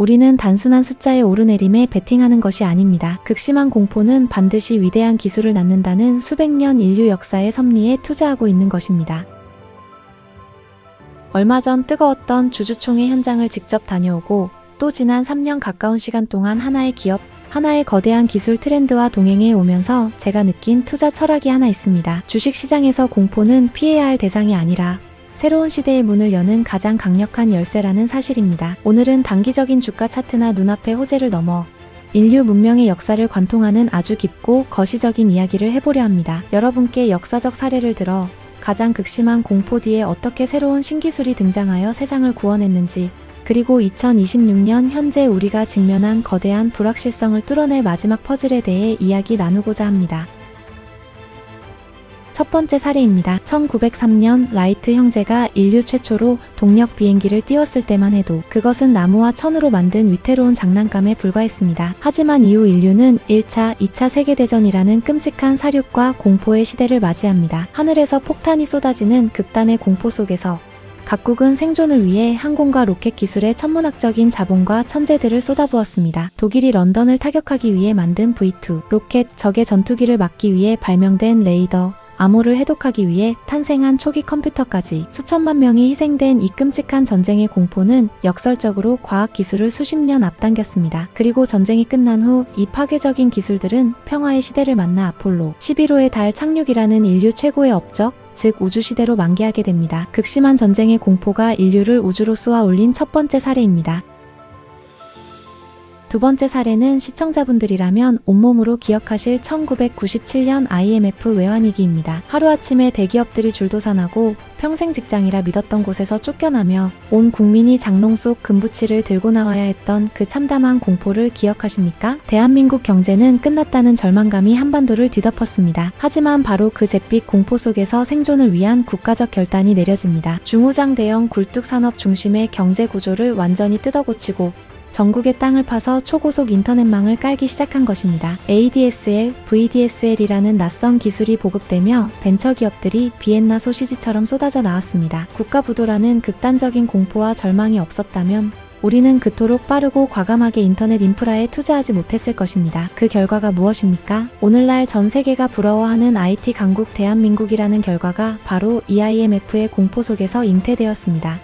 우리는 단순한 숫자의 오르내림에 베팅하는 것이 아닙니다. 극심한 공포는 반드시 위대한 기술을 낳는다는 수백 년 인류 역사의 섭리에 투자하고 있는 것입니다. 얼마 전 뜨거웠던 주주총회 현장을 직접 다녀오고 또 지난 3년 가까운 시간 동안 하나의 기업, 하나의 거대한 기술 트렌드와 동행해 오면서 제가 느낀 투자 철학이 하나 있습니다. 주식시장에서 공포는 피해야 할 대상이 아니라 새로운 시대의 문을 여는 가장 강력한 열쇠라는 사실입니다. 오늘은 단기적인 주가 차트나 눈앞의 호재를 넘어 인류 문명의 역사를 관통하는 아주 깊고 거시적인 이야기를 해보려 합니다. 여러분께 역사적 사례를 들어 가장 극심한 공포 뒤에 어떻게 새로운 신기술이 등장하여 세상을 구원했는지, 그리고 2026년 현재 우리가 직면한 거대한 불확실성을 뚫어낼 마지막 퍼즐에 대해 이야기 나누고자 합니다. 첫 번째 사례입니다. 1903년 라이트 형제가 인류 최초로 동력 비행기를 띄웠을 때만 해도 그것은 나무와 천으로 만든 위태로운 장난감에 불과했습니다. 하지만 이후 인류는 1차, 2차 세계대전이라는 끔찍한 사륙과 공포의 시대를 맞이합니다. 하늘에서 폭탄이 쏟아지는 극단의 공포 속에서 각국은 생존을 위해 항공과 로켓 기술의 천문학적인 자본과 천재들을 쏟아부었습니다. 독일이 런던을 타격하기 위해 만든 V2 로켓, 적의 전투기를 막기 위해 발명된 레이더, 암호를 해독하기 위해 탄생한 초기 컴퓨터까지 수천만 명이 희생된 이 끔찍한 전쟁의 공포는 역설적으로 과학기술을 수십 년 앞당겼습니다. 그리고 전쟁이 끝난 후 이 파괴적인 기술들은 평화의 시대를 만나 아폴로 11호의 달 착륙이라는 인류 최고의 업적, 즉 우주시대로 만개하게 됩니다. 극심한 전쟁의 공포가 인류를 우주로 쏘아 올린 첫 번째 사례입니다. 두 번째 사례는 시청자분들이라면 온몸으로 기억하실 1997년 IMF 외환위기입니다. 하루아침에 대기업들이 줄도산하고 평생 직장이라 믿었던 곳에서 쫓겨나며 온 국민이 장롱 속 금부치를 들고 나와야 했던 그 참담한 공포를 기억하십니까? 대한민국 경제는 끝났다는 절망감이 한반도를 뒤덮었습니다. 하지만 바로 그 잿빛 공포 속에서 생존을 위한 국가적 결단이 내려집니다. 중후장 대형 굴뚝 산업 중심의 경제 구조를 완전히 뜯어고치고 전국의 땅을 파서 초고속 인터넷망을 깔기 시작한 것입니다. ADSL, VDSL이라는 낯선 기술이 보급되며 벤처기업들이 비엔나 소시지처럼 쏟아져 나왔습니다. 국가부도라는 극단적인 공포와 절망이 없었다면 우리는 그토록 빠르고 과감하게 인터넷 인프라에 투자하지 못했을 것입니다. 그 결과가 무엇입니까? 오늘날 전 세계가 부러워하는 IT 강국 대한민국이라는 결과가 바로 이 IMF의 공포 속에서 잉태되었습니다.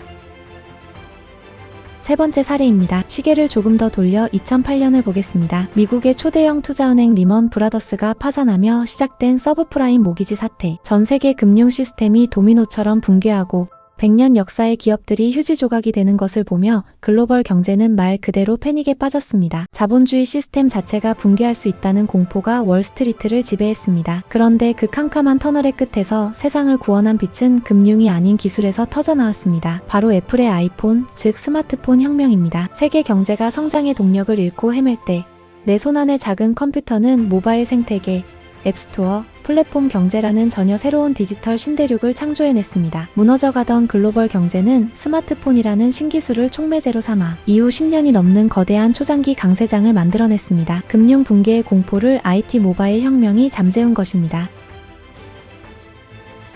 세 번째 사례입니다. 시계를 조금 더 돌려 2008년을 보겠습니다. 미국의 초대형 투자은행 리먼 브라더스가 파산하며 시작된 서브프라임 모기지 사태. 전 세계 금융 시스템이 도미노처럼 붕괴하고 100년 역사의 기업들이 휴지 조각이 되는 것을 보며 글로벌 경제는 말 그대로 패닉에 빠졌습니다. 자본주의 시스템 자체가 붕괴할 수 있다는 공포가 월스트리트를 지배했습니다. 그런데 그 캄캄한 터널의 끝에서 세상을 구원한 빛은 금융이 아닌 기술에서 터져나왔습니다. 바로 애플의 아이폰, 즉 스마트폰 혁명입니다. 세계 경제가 성장의 동력을 잃고 헤맬 때 내 손안의 작은 컴퓨터는 모바일 생태계, 앱스토어, 플랫폼 경제라는 전혀 새로운 디지털 신대륙을 창조해냈습니다. 무너져가던 글로벌 경제는 스마트폰이라는 신기술을 촉매제로 삼아 이후 10년이 넘는 거대한 초장기 강세장을 만들어냈습니다. 금융 붕괴의 공포를 IT 모바일 혁명이 잠재운 것입니다.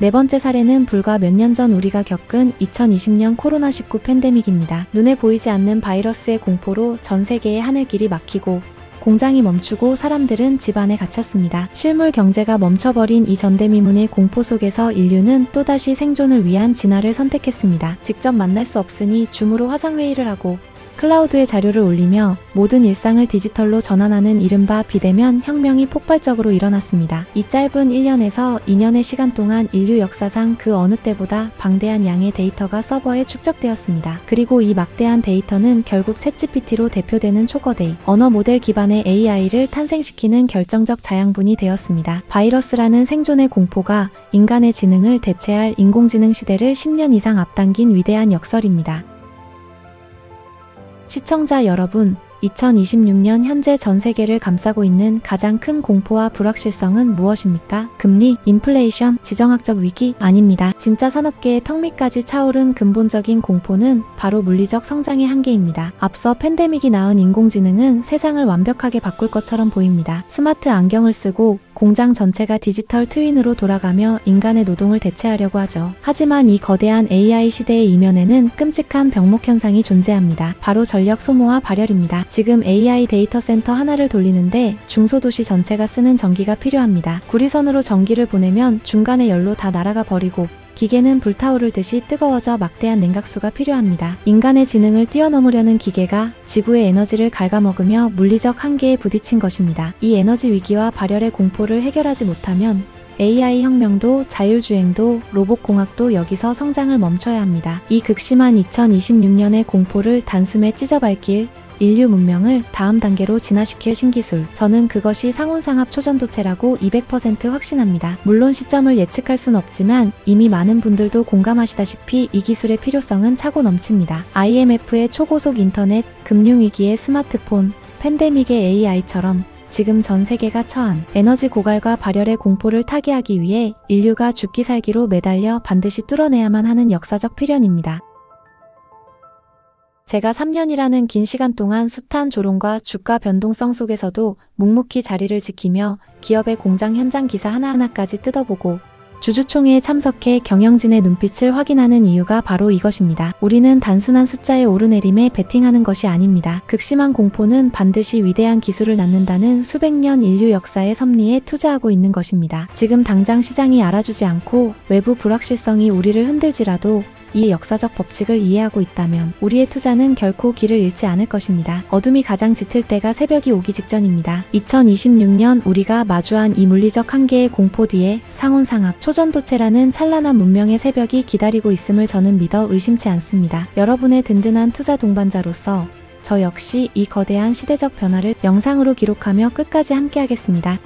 네 번째 사례는 불과 몇 년 전 우리가 겪은 2020년 코로나19 팬데믹입니다. 눈에 보이지 않는 바이러스의 공포로 전 세계의 하늘길이 막히고 공장이 멈추고 사람들은 집 안에 갇혔습니다. 실물 경제가 멈춰버린 이 전대미문의 공포 속에서 인류는 또다시 생존을 위한 진화를 선택했습니다. 직접 만날 수 없으니 줌으로 화상회의를 하고 클라우드에 자료를 올리며 모든 일상을 디지털로 전환하는 이른바 비대면 혁명이 폭발적으로 일어났습니다. 이 짧은 1년에서 2년의 시간 동안 인류 역사상 그 어느 때보다 방대한 양의 데이터가 서버에 축적되었습니다. 그리고 이 막대한 데이터는 결국 챗GPT로 대표되는 초거대 언어 모델 기반의 AI를 탄생시키는 결정적 자양분이 되었습니다. 바이러스라는 생존의 공포가 인간의 지능을 대체할 인공지능 시대를 10년 이상 앞당긴 위대한 역설입니다. 시청자 여러분, 2026년 현재 전 세계를 감싸고 있는 가장 큰 공포와 불확실성은 무엇입니까? 금리, 인플레이션, 지정학적 위기? 아닙니다. 진짜 산업계의 턱 밑까지 차오른 근본적인 공포는 바로 물리적 성장의 한계입니다. 앞서 팬데믹이 낳은 인공지능은 세상을 완벽하게 바꿀 것처럼 보입니다. 스마트 안경을 쓰고 공장 전체가 디지털 트윈으로 돌아가며 인간의 노동을 대체하려고 하죠. 하지만 이 거대한 AI 시대의 이면에는 끔찍한 병목 현상이 존재합니다. 바로 전력 소모와 발열입니다. 지금 AI 데이터 센터 하나를 돌리는데 중소도시 전체가 쓰는 전기가 필요합니다. 구리선으로 전기를 보내면 중간에 열로 다 날아가 버리고 기계는 불타오를 듯이 뜨거워져 막대한 냉각수가 필요합니다. 인간의 지능을 뛰어넘으려는 기계가 지구의 에너지를 갉아먹으며 물리적 한계에 부딪힌 것입니다. 이 에너지 위기와 발열의 공포를 해결하지 못하면 AI 혁명도 자율주행도 로봇공학도 여기서 성장을 멈춰야 합니다. 이 극심한 2026년의 공포를 단숨에 찢어밟길 인류 문명을 다음 단계로 진화시킬 신기술. 저는 그것이 상온상합 초전도체라고 200% 확신합니다. 물론 시점을 예측할 순 없지만 이미 많은 분들도 공감하시다시피 이 기술의 필요성은 차고 넘칩니다. IMF의 초고속 인터넷, 금융위기의 스마트폰, 팬데믹의 AI처럼 지금 전 세계가 처한 에너지 고갈과 발열의 공포를 타개하기 위해 인류가 죽기 살기로 매달려 반드시 뚫어내야만 하는 역사적 필연입니다. 제가 3년이라는 긴 시간 동안 숱한 조롱과 주가 변동성 속에서도 묵묵히 자리를 지키며 기업의 공장 현장 기사 하나하나까지 뜯어보고 주주총회에 참석해 경영진의 눈빛을 확인하는 이유가 바로 이것입니다. 우리는 단순한 숫자의 오르내림에 베팅하는 것이 아닙니다. 극심한 공포는 반드시 위대한 기술을 낳는다는 수백 년 인류 역사의 섭리에 투자하고 있는 것입니다. 지금 당장 시장이 알아주지 않고 외부 불확실성이 우리를 흔들지라도 이 역사적 법칙을 이해하고 있다면 우리의 투자는 결코 길을 잃지 않을 것입니다. 어둠이 가장 짙을 때가 새벽이 오기 직전입니다. 2026년 우리가 마주한 이 물리적 한계의 공포 뒤에 상온상합, 초전도체라는 찬란한 문명의 새벽이 기다리고 있음을 저는 믿어 의심치 않습니다. 여러분의 든든한 투자 동반자로서 저 역시 이 거대한 시대적 변화를 영상으로 기록하며 끝까지 함께하겠습니다.